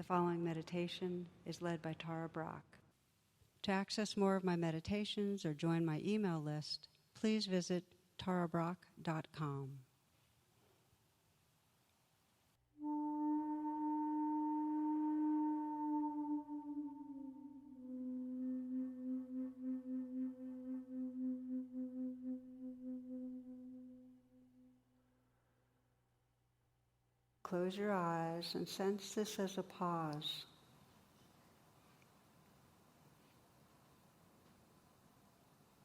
following meditation is led by Tara Brach. To access more of my meditations or join my email list, please visit tarabrach.com. Close your eyes and sense this as a pause.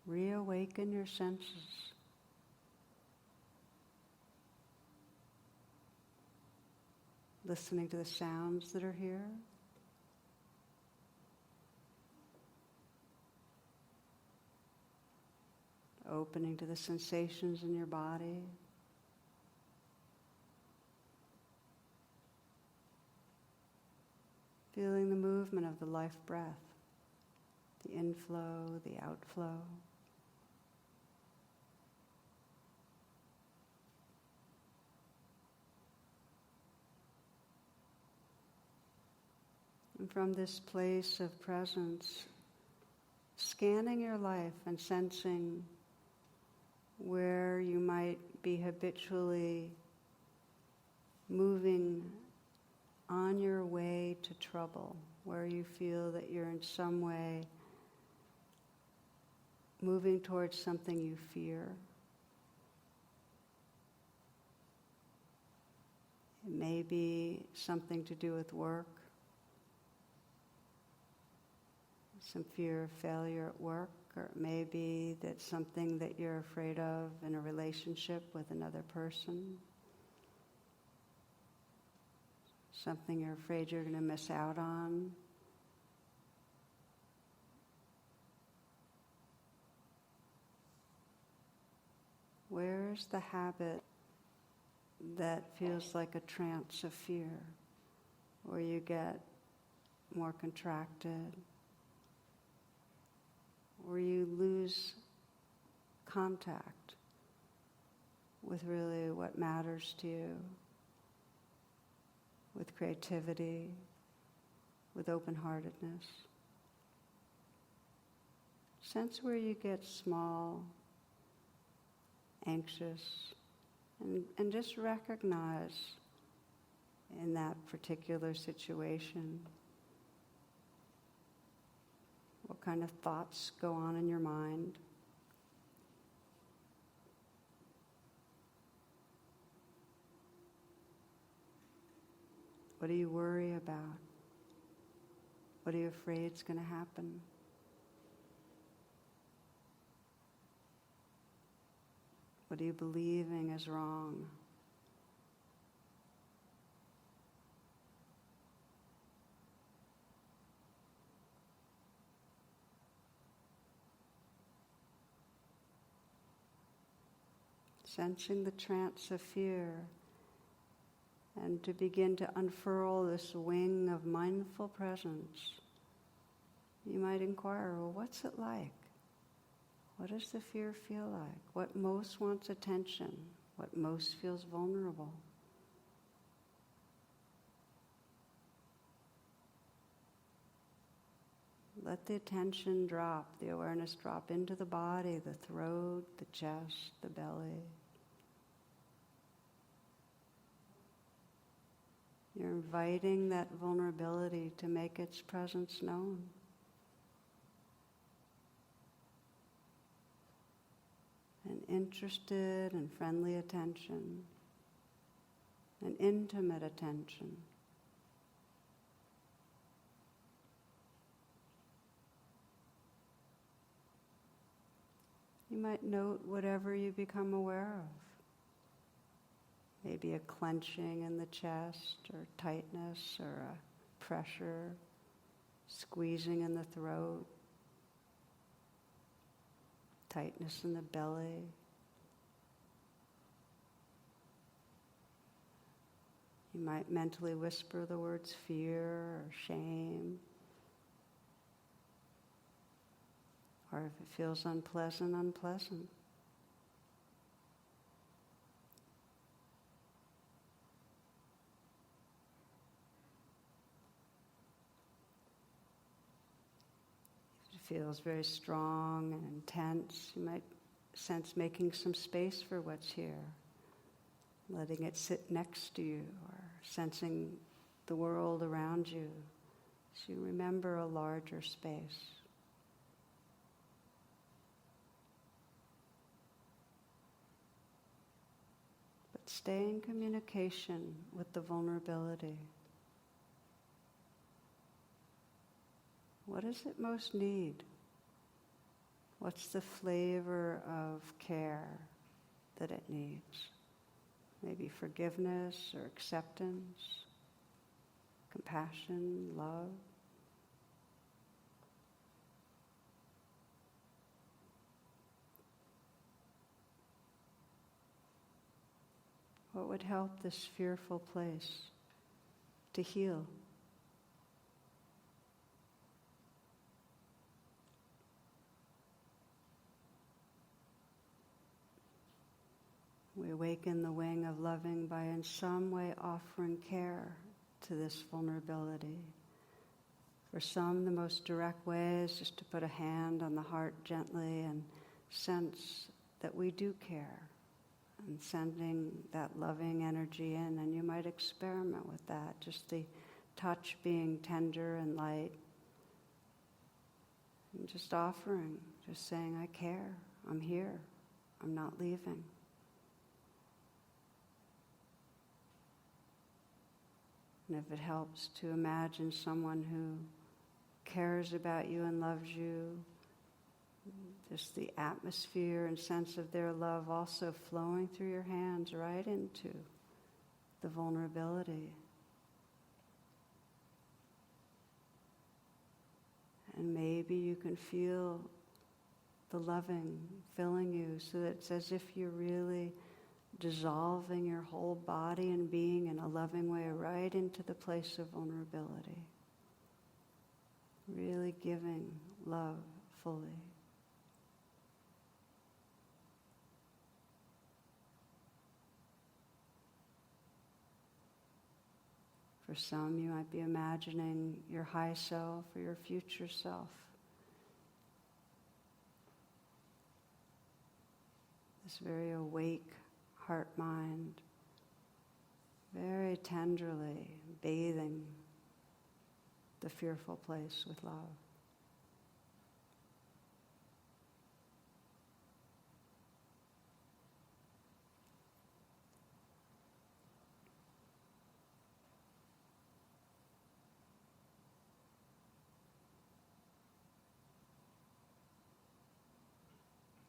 Reawaken your senses. Listening to the sounds that are here. Opening to the sensations in your body. Feeling the movement of the life breath, the inflow, the outflow. And from this place of presence, scanning your life and sensing where you might be habitually moving on your way to trouble, where you feel that you're in some way moving towards something you fear. It may be something to do with work, some fear of failure at work, or it may be that something that you're afraid of in a relationship with another person. Something you're afraid you're going to miss out on. Where's the habit that feels like a trance of fear, where you get more contracted, where you lose contact with really what matters to you? With creativity, with open-heartedness. Sense where you get small, anxious, and just recognize in that particular situation what kind of thoughts go on in your mind. What do you worry about? What are you afraid is going to happen? What are you believing is wrong? Sensing the trance of fear, and to begin to unfurl this wing of mindful presence, you might inquire, well, what's it like? What does the fear feel like? What most wants attention? What most feels vulnerable? Let the attention drop, the awareness drop into the body, the throat, the chest, the belly. You're inviting that vulnerability to make its presence known. An interested and friendly attention, an intimate attention. You might note whatever you become aware of. Maybe a clenching in the chest, or tightness, or a pressure, squeezing in the throat, tightness in the belly. You might mentally whisper the words fear or shame. Or if it feels unpleasant, unpleasant. feels very strong and intense, you might sense making some space for what's here, letting it sit next to you, or sensing the world around you, so you remember a larger space. But stay in communication with the vulnerability. What does it most need? What's the flavor of care that it needs? Maybe forgiveness or acceptance, compassion, love. What would help this fearful place to heal? We awaken the wing of loving by in some way offering care to this vulnerability. For some, the most direct way is just to put a hand on the heart gently and sense that we do care, and sending that loving energy in. And you might experiment with that, just the touch being tender and light, and just offering, just saying, I care, I'm here, I'm not leaving. And if it helps to imagine someone who cares about you and loves you, just the atmosphere and sense of their love also flowing through your hands right into the vulnerability. And maybe you can feel the loving filling you, so that it's as if you're really dissolving your whole body and being in a loving way right into the place of vulnerability. Really giving love fully. For some, you might be imagining your high self or your future self. This very awake heart-mind, very tenderly bathing the fearful place with love.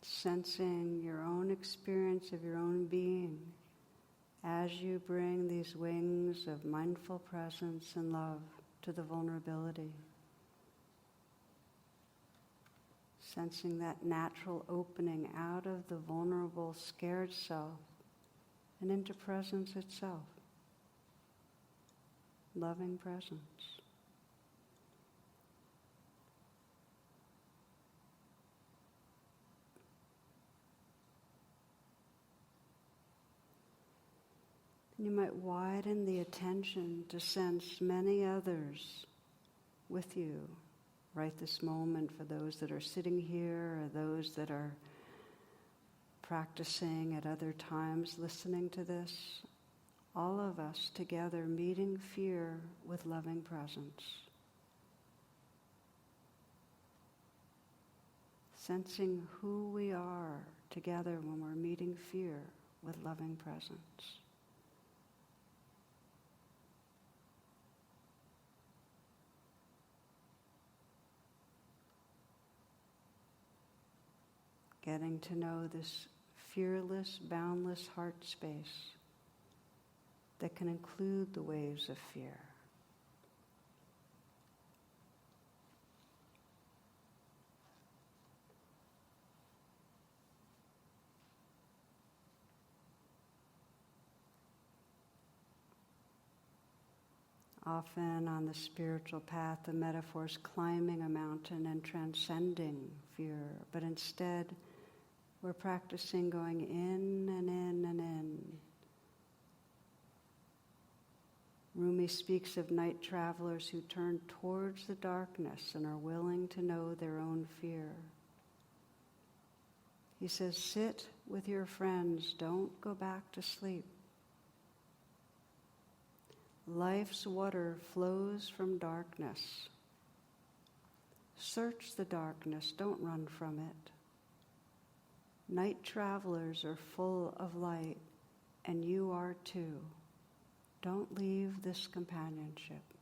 Sensing your own experience of your own being as you bring these wings of mindful presence and love to the vulnerability. Sensing that natural opening out of the vulnerable, scared self and into presence itself. Loving presence. You might widen the attention to sense many others with you right this moment, for those that are sitting here or those that are practicing at other times, listening to this. All of us together meeting fear with loving presence. Sensing who we are together when we're meeting fear with loving presence. Getting to know this fearless, boundless heart space that can include the waves of fear. Often on the spiritual path, the metaphor is climbing a mountain and transcending fear, but instead, we're practicing going in and in and in. Rumi speaks of night travelers who turn towards the darkness and are willing to know their own fear. He says, sit with your friends, don't go back to sleep. Life's water flows from darkness. Search the darkness, don't run from it. Night travelers are full of light, and you are too. Don't leave this companionship.